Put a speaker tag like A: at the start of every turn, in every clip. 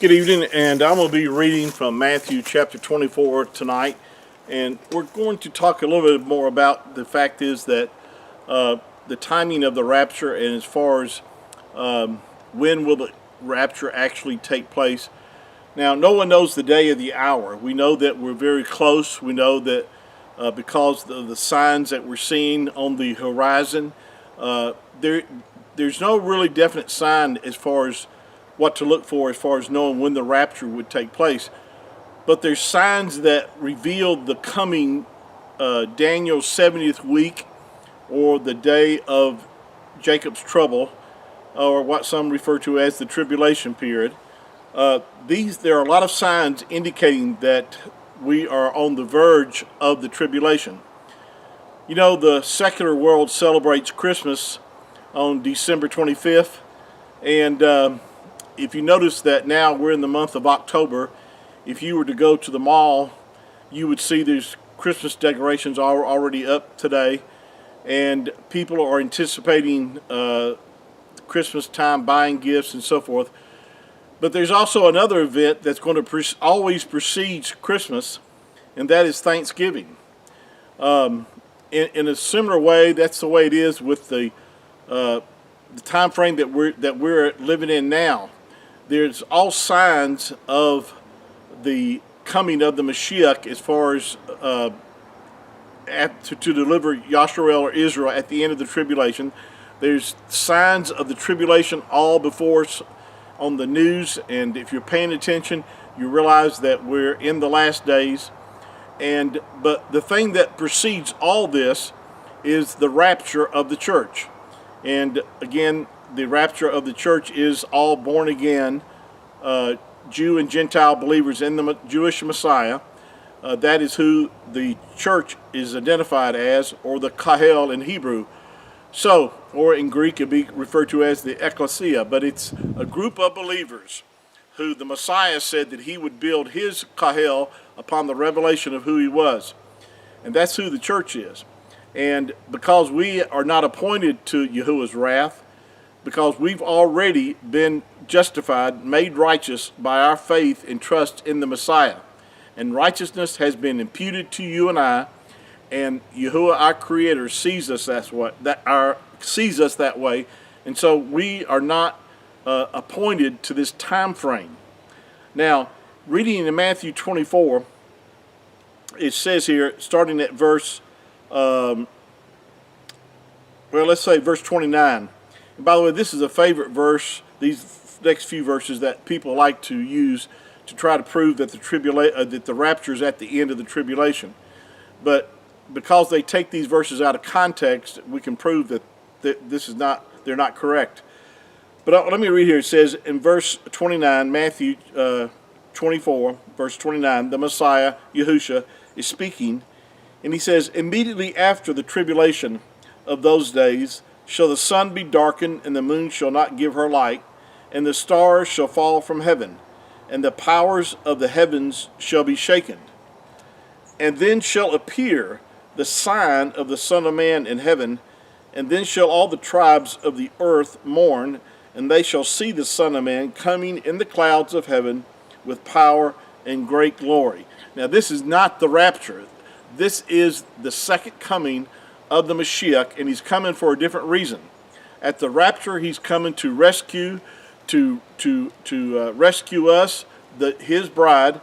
A: Good evening, and I'm going to be reading from Matthew chapter 24 tonight, and we're going to talk a little bit more about the fact is that the timing of the rapture, and as far as when will the rapture actually take place. Now, no one knows the day or the hour. We know that we're very close. We know that because of the signs that we're seeing on the horizon, there's no really definite sign as far as what to look for as far as knowing when the rapture would take place. But there's signs that reveal the coming Daniel's 70th week, or the day of Jacob's trouble, or what some refer to as the tribulation period. There are a lot of signs indicating that we are on the verge of the tribulation. You know, the secular world celebrates Christmas on December 25th, and if you notice that now we're in the month of October, if you were to go to the mall, you would see there's Christmas decorations already up today, and people are anticipating Christmas time, buying gifts and so forth. But there's also another event that's going to always precedes Christmas, and that is Thanksgiving. In a similar way, that's the way it is with the time frame that we're living in now. There's all signs of the coming of the Mashiach as far as to deliver Yasharel or Israel at the end of the tribulation. There's signs of the tribulation all before us on the news, and if you're paying attention, you realize that we're in the last days. But the thing that precedes all this is the rapture of the church. And again, the rapture of the church is all born again Jew and Gentile believers in the Jewish Messiah. That is who the church is identified as, or the kahel in Hebrew. So, or in Greek, it would be referred to as the ecclesia, but it's a group of believers who the Messiah said that he would build his kahel upon the revelation of who he was. And that's who the church is. And because we are not appointed to Yahuah's wrath, because we've already been justified, made righteous by our faith and trust in the Messiah. And righteousness has been imputed to you and I, and Yahuah, our Creator, sees us that way. And so we are not appointed to this time frame. Now, reading in Matthew 24, it says here, starting at verse, let's say verse 29. And by the way, this is a favorite verse, these next few verses that people like to use to try to prove that the rapture is at the end of the tribulation. But because they take these verses out of context, we can prove that they're not correct. But let me read here. It says in verse 29, Matthew 24, verse 29, the Messiah, Yahushua, is speaking, and he says, immediately after the tribulation of those days shall the sun be darkened, and the moon shall not give her light, and the stars shall fall from heaven, and the powers of the heavens shall be shaken. And then shall appear the sign of the Son of Man in heaven, and then shall all the tribes of the earth mourn, and they shall see the Son of Man coming in the clouds of heaven with power and great glory. Now, this is not the rapture. This is the second coming of the Mashiach, and he's coming for a different reason. At the rapture, he's coming to rescue us, his bride,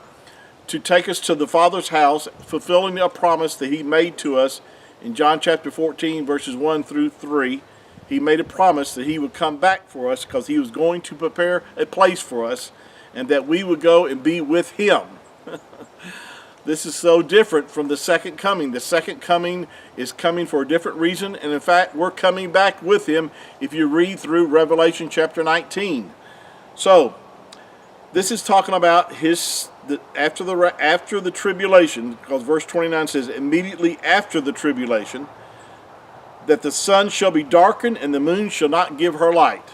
A: to take us to the Father's house, fulfilling a promise that he made to us in John chapter 14, verses 1 through 3. He made a promise that he would come back for us because he was going to prepare a place for us, and that we would go and be with him. This is so different from the second coming. The second coming is coming for a different reason, and in fact, we're coming back with him if you read through Revelation chapter 19. So, this is talking about after the tribulation, because verse 29 says, immediately after the tribulation, that the sun shall be darkened, and the moon shall not give her light,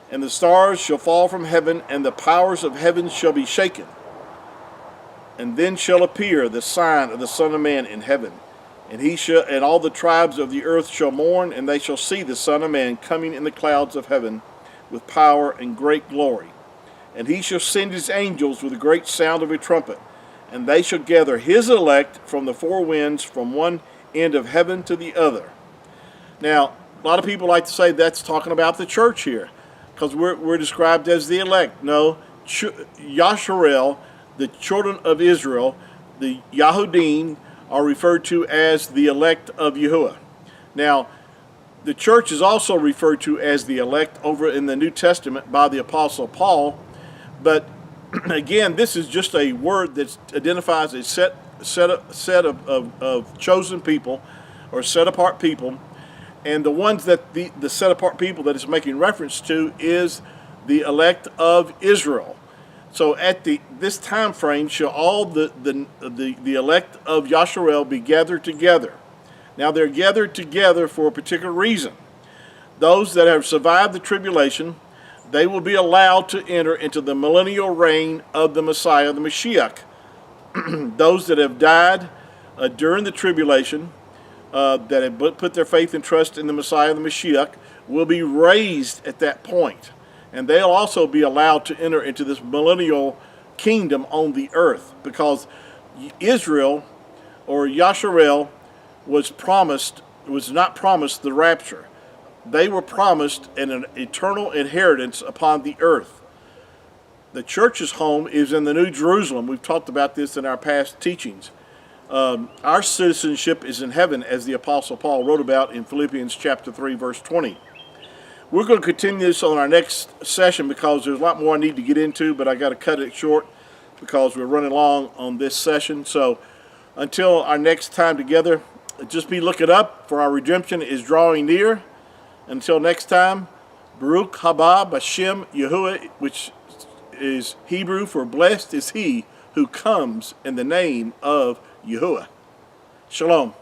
A: and the stars shall fall from heaven, and the powers of heaven shall be shaken. And then shall appear the sign of the Son of Man in heaven, and all the tribes of the earth shall mourn, and they shall see the Son of Man coming in the clouds of heaven with power and great glory. And he shall send his angels with a great sound of a trumpet, and they shall gather his elect from the four winds, from one end of heaven to the other. Now, a lot of people like to say that's talking about the church here, because we're described as the elect. No, Yasharel, the children of Israel, the Yahudim, are referred to as the elect of Yahuah. Now, the church is also referred to as the elect over in the New Testament by the Apostle Paul, but again, this is just a word that identifies a set of chosen people, or set apart people, and the ones that the set apart people that it's making reference to is the elect of Israel. So at this time frame shall all the elect of Yasharel be gathered together. Now they're gathered together for a particular reason. Those that have survived the tribulation, they will be allowed to enter into the millennial reign of the Messiah, the Mashiach. Those that have died during the tribulation, that have put their faith and trust in the Messiah, the Mashiach, will be raised at that point. And they'll also be allowed to enter into this millennial kingdom on the earth, because Israel, or Yasharel, was not promised the rapture. They were promised an eternal inheritance upon the earth. The church's home is in the New Jerusalem. We've talked about this in our past teachings. Our citizenship is in heaven, as the Apostle Paul wrote about in Philippians chapter 3, verse 20. We're going to continue this on our next session, because there's a lot more I need to get into, but I got to cut it short because we're running long on this session. So until our next time together, just be looking up, for our redemption is drawing near. Until next time, Baruch haba b'shem Yahuah, which is Hebrew for blessed is he who comes in the name of Yahuah. Shalom.